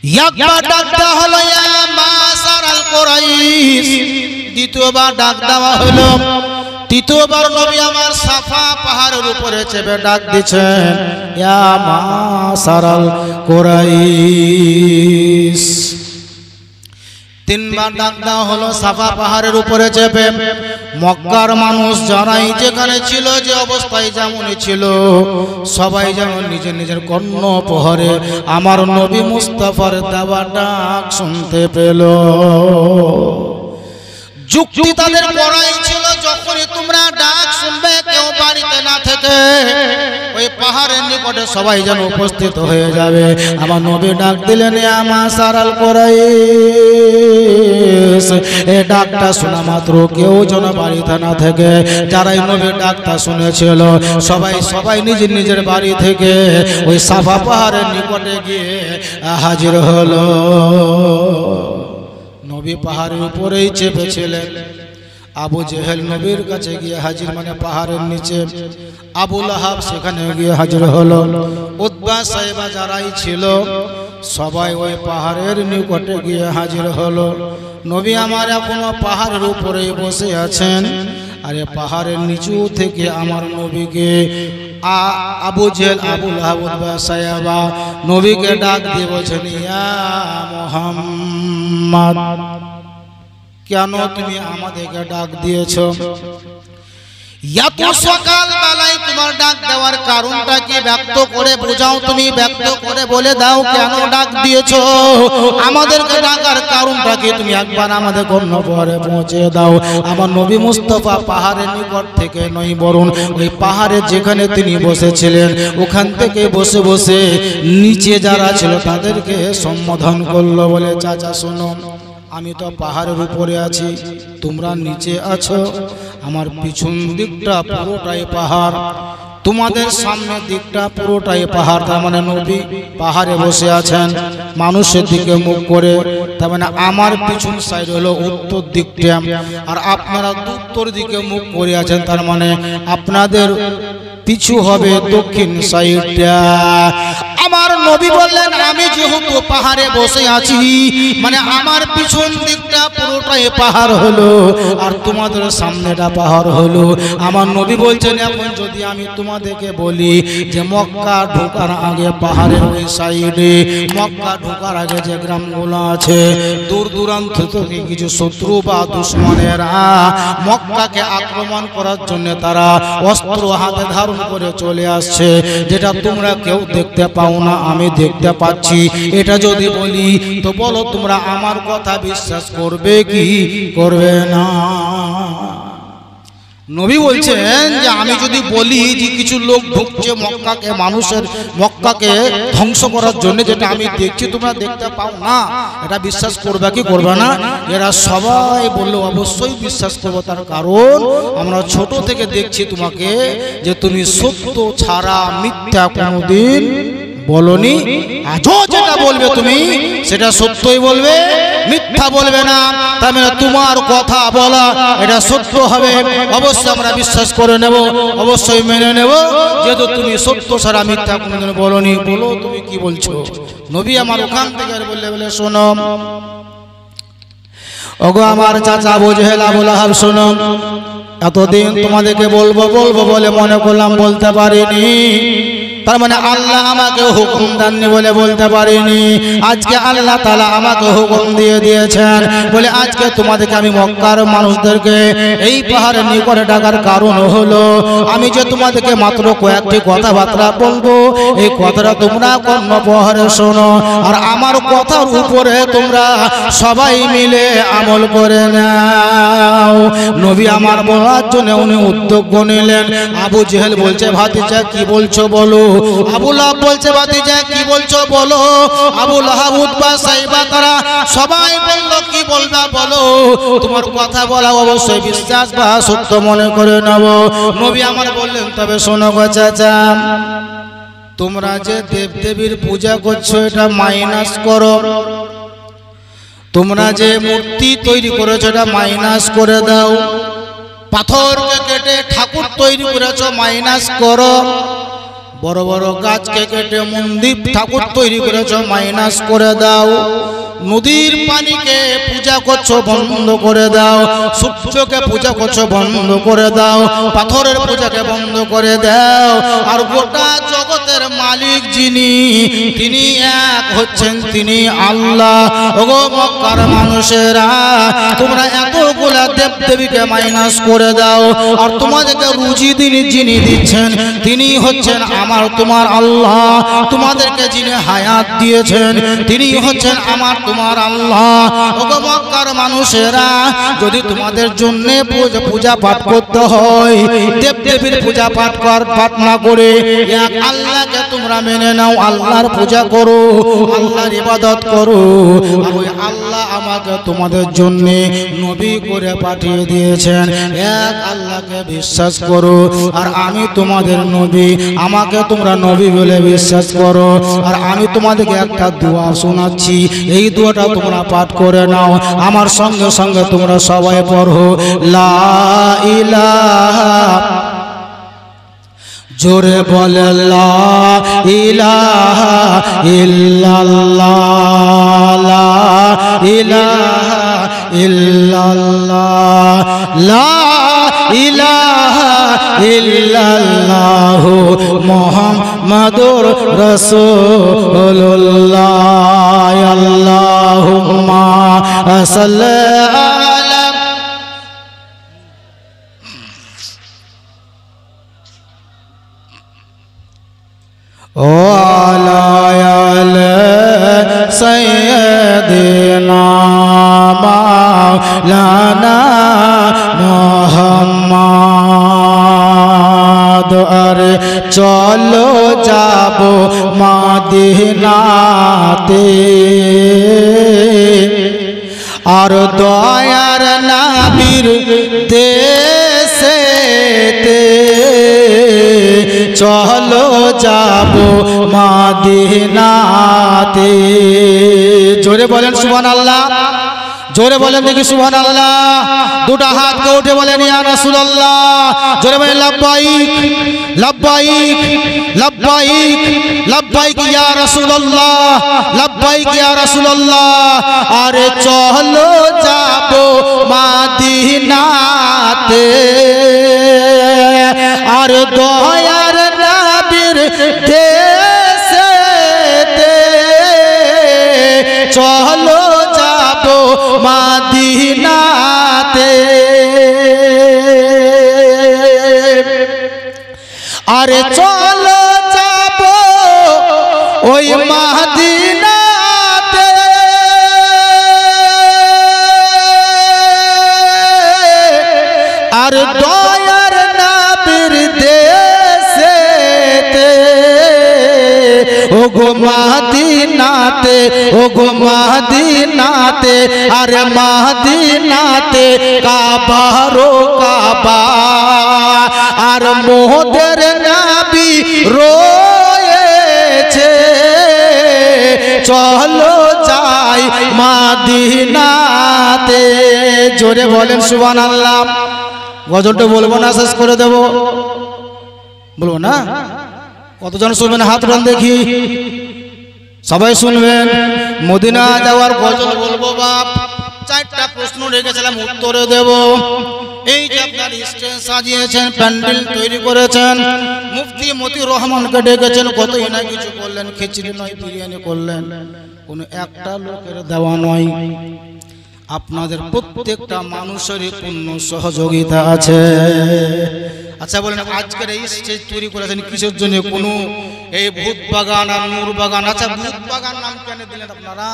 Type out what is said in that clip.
একবার ডাক দেওয়া হলো ইয়া মাসারাল কুরাইশ, দ্বিতীয়বার ডাক দেওয়া হলো, তৃতীয়বার নবী আমার সাফা পাহাড়ের উপরে চেপে ডাক দিচ্ছেন ইয়া মাসারাল কুরাইশ। তিনবার ডাক দেওয়া হলো সাফা পাহাড়ের উপরে চেপে। মক্কার মানুষ যারাই যেখানে ছিল, যে অবস্থায় যেমনই ছিল, সবাই যেমন নিজের নিজের কর্ণ প্রহরে আমার নবী মুস্তাফার দেওয়া ডাক শুনতে পেল। যুক্তি তাদের পড়াই ছিল, যখনই তোমরা ডাক শুনবে কেউ বাড়িতে না থেকে ওই পাহাড়ের নিকটে সবাই যেন উপস্থিত হয়ে যাবে। আমার নবী ডাক দিলেন ইয়া মাসারাল কুরাইশ। এই ডাকটা শোনা মাত্র কেউ যেন বাড়িতে না থেকে, যারাই নবীর ডাকটা শুনেছিল সবাই নিজের নিজের বাড়ি থেকে ওই সাফা পাহাড়ের নিকটে গিয়ে হাজির হলো। নবী পাহাড়ের উপরেই চেপেছিলেন। আবু জেহেল নবীর কাছে গিয়ে হাজির, মানে পাহাড়ের নিচে। আবু লাহাব সেখানে গিয়ে হাজির হলো। উতবা সাইবা যারাই ছিল সবাই ওই পাহাড়ের নিকটে গিয়ে হাজির হলো। নবী আমার এখনো পাহাড়ের উপরেই বসে আছেন, আর পাহাড়ের নিচু থেকে আমার নবীকে আবু জেহেল, আবু লাহাব, উতবা সাইবা নবীকে ডাক দিয়ে বলছেন ইয়া মুহাম্মদ, কেন তুমি আমাদেরকে ডাক দিয়েছো? এত সকাল বেলায় তোমার ডাক দেওয়ার কারণটা কি ব্যক্ত করে বোঝাও, তুমি ব্যক্ত করে বলে দাও কেন ডাক দিয়েছো? আমাদেরকে ডাকার কারণটা কি তুমি একবার আমাদের গণ্যপরে পৌঁছে দাও। আমার নবী মুস্তাফা পাহাড়ের নিকট থেকে নয়, বরং ওই পাহাড়ে যেখানে তিনি বসেছিলেন ওখান থেকে বসে বসে নিচে যারা ছিল তাদেরকে সম্বোধন করলো, বলে চাচা শোনো, আমি তো পাহাড়ের উপরে আছি, তোমরা নিচে আছো। আমার পিছন দিকটা পুরোটাই পাহাড়, তোমাদের সামনের দিকটা পুরোটাই পাহাড়। তার মানে নবী পাহাড়ে বসে আছেন মানুষের দিকে মুখ করে, তার মানে আমার পিছন সাইড হলো উত্তর দিকটা, আর আপনারা উত্তর দিকে মুখ করে আছেন, তার মানে আপনাদের পিছু হবে দক্ষিণ সাইডটা। আমার নবী বললেন আমি যেহেতু পাহাড়ে বসে আছি, মানে আমার পিছন দিকটা পুরোটাই পাহাড় হলো, আর তোমাদের সামনেটা পাহাড় হলো। আমার নবী বলছেন এখন যদি আমি তোমাদেরকে বলি যে মক্কা ঢোকার আগে পাহাড়ের ওই সাইডে, মক্কা ঢোকার আগে যে গ্রামগুলো আছে, দূর দূরান্ত থেকে কিছু শত্রু বা দুশমনেরা মক্কাকে আক্রমণ করার জন্য তারা অস্ত্র হাতে ধারণ করে চলে আসছে, যেটা তোমরা কেউ দেখতে পাও না, আমি দেখতে পাচ্ছি। এটা যদি বলি তো বলো তোমরা আমার কথা বিশ্বাস করবে কি করবে না? নবী বলছেন যে আমি যদি বলি যে কিছু লোক ঢুকছে মক্কাকে, মানুষের মক্কাকে ধ্বংস করার জন্য, যেটা আমি দেখছি তোমরা দেখতে পাও না, এটা বিশ্বাস করবে কি করবে না? এরা সবাই বললো অবশ্যই বিশ্বাস করবো, তার কারণ আমরা ছোট থেকে দেখছি তোমাকে যে তুমি সত্য ছাড়া মিথ্যা কোনোদিন বলনি। আজও যেটা বলবে তুমি সেটা সত্যই বলবে, মিথ্যা বলবে না। তার মানে তোমার কথা বলা এটা সত্য হবে, অবশ্যই আমরা বিশ্বাস করে নেব, অবশ্যই মেনে নেব, যেহেতু তুমি সত্য ছাড়া মিথ্যা কোনোদিন বলনি। বলো তুমি কি বলছো? নবী আমার ওখান থেকে বলে শোনো, ওগো আমার চাচা আবু জেহেল, আবু লাহাব, শোনো, এতদিন তোমাদেরকে বলবো বলবো বলে মনে করলাম, বলতে পারিনি। তার মানে আল্লাহ আমাকে হুকুম দেননি বলে বলতে পারিনি। আজকে আল্লাহ তাআলা আমাকে হুকুম দিয়ে দিয়েছেন বলে আজকে তোমাদেরকে আমি মক্কার মানুষদেরকে এই পাহাড়ের নিকটে ডাকার কারণ হলো আমি যে তোমাদেরকে মাত্র কয়েকটি কথাবার্তা বলবো, এই কথাটা তোমরা কর্ণপহারে শোনো, আর আমার কথার উপরে তোমরা সবাই মিলে আমল করে নাও। নবী আমার বলার জন্য উনি উদ্যোগ নিলেন। আবু জেহেল বলছে ভাতিজা কি বলছো বলো। আবু লাহাব বলছে ভাতিজা কি বলছো বলো। আবু লাহাব, উতবা, সাইবা তারা সবাই বলল কি বলবা বলো, তোমার কথা বলা অবশ্যই বিশ্বাস বা সত্য মনে করে নেব। নবী আমার বললেন তবে শোনো গো চাচা, তোমরা যে দেবদেবীর পূজা করছো এটা মাইনাস করো, তোমরা যে মূর্তি তৈরি করেছো এটা মাইনাস করে দাও, পাথরকে কেটে ঠাকুর তৈরি করেছো মাইনাস করো, বড় বড় গাছকে কেটে মন্দির ঠাকুর তৈরি করেছো, মাইনাস করে দাও। নদীর পানিকে পূজা করছো, বন্ধ করে দাও। সূর্যকে পূজা করছো, বন্ধ করে দাও। পাথরের পূজাকে বন্ধ করে দাও। আর গোটা জগতের মালিক যিনি, তিনি এক হচ্ছেন, তিনি আল্লাহ। ওগো মক্কার মানুষেরা, তোমরা এতগুলা দেব দেবীকে মাইনাস করে দাও, আর তোমাদেরকে রুজি যিনি দিচ্ছেন তিনি হচ্ছেন আমার তোমার আল্লাহ। তোমাদেরকে যিনি হায়াত দিয়েছেন তিনি হচ্ছেন আমার তোমার আল্লাহ। ওগো মক্কার মানুষেরা, যদি তোমাদের জন্য পূজা পাঠ করতে হয়, দেব দেবীর পূজা পাঠ না করে এক আল্লাহকে তোমরা মেনে নাও, আল্লাহর পূজা করো, আল্লাহর ইবাদত করো। আর ওই আল্লাহ আমাকে তোমাদের জন্য নবী করে পাঠিয়ে দিয়েছেন, এক আল্লাহকে বিশ্বাস করো। আর আমি তোমাদের নবী, আমাকে তোমরা নবী বলে বিশ্বাস করো। আর আমি তোমাদেরকে একটা দোয়া শোনাচ্ছি, এই দোয়াটা তোমরা পাঠ করে নাও। আমার সঙ্গে সঙ্গে তোমরা সবাই পড়ো, লা ইলাহা, জোরে বলে লা ইলাহা ইল্লাল্লাহ, লা ইলাহা ইল্লাল্লাহ, লা ইলাহা ইল্লাল্লাহু মুহাম্মাদুর রাসূলুল্লাহ। আল্লাহুম্মা সাল্লি আলা ওয়ালা আলি সাইয়্যিদিনা মাওলানা মুহাম্মদ। আরে চলো যাব মদিনাতে, আর দয়ার নবীর দেশেতে, চলো যাব মদিনাতে। জোরে বলেন সুবহানাল্লাহ, জোরে বলেন দেখি সুবহানাল্লাহ। দুটো হাতকে উঠে বলেন ইয়া রাসূলুল্লাহ। জোরে বলেন লাব্বাইক লাব্বাইক লাব্বাইক লাব্বাইক ইয়া রাসূলুল্লাহ, লাব্বাইক ইয়া রাসূলুল্লাহ। আরে চলো যাব মদিনাতে, আর দয়ার নবীর দেশেতে, চলো যাব মদিনাতে। আরে চলো যাব ওই মদিনাতে, আর দয়ার নবীর দেশেতে। ওগো মদিনাতে, ওগো মদিনাতে, আরে মদিনাতে কাবারো কাবা, আর মোদের নবী রয়েছে। চলো যাই মদিনাতে। জোরে বলেন সুবহানাল্লাহ। গজলটা বলবো না, শেষ করে দেব? বলবো না? কতজন শুনবেন হাত উঠান দেখি। সবাই শুনবেন। মদিনা যাওয়ার গজল বলবো বাপ। চারটা প্রশ্ন রেখেছিলাম, উত্তরে দেব। এই যে আপনার স্টেজ সাজিয়েছেন, প্যান্ডেল তৈরি করেছেন, মুফতি মতিউর রহমানকে ডেকেছেন, কতই না কিছু করলেন, খিচুড়ি নয় বিরিয়ানি করলেন, কোনো একটা লোকের দেওয়া নয়। আপনাদের প্রত্যেকটা মানুষেরই পূর্ণ সহযোগিতা আছে। আচ্ছা বলেন, আজকের এই স্টেজ তৈরি করেছেন কিসের জন্য? কোনো এই ভূত বাগান আর নূর বাগান। আচ্ছা ভূত বাগান নাম কেন দিলেন আপনারা?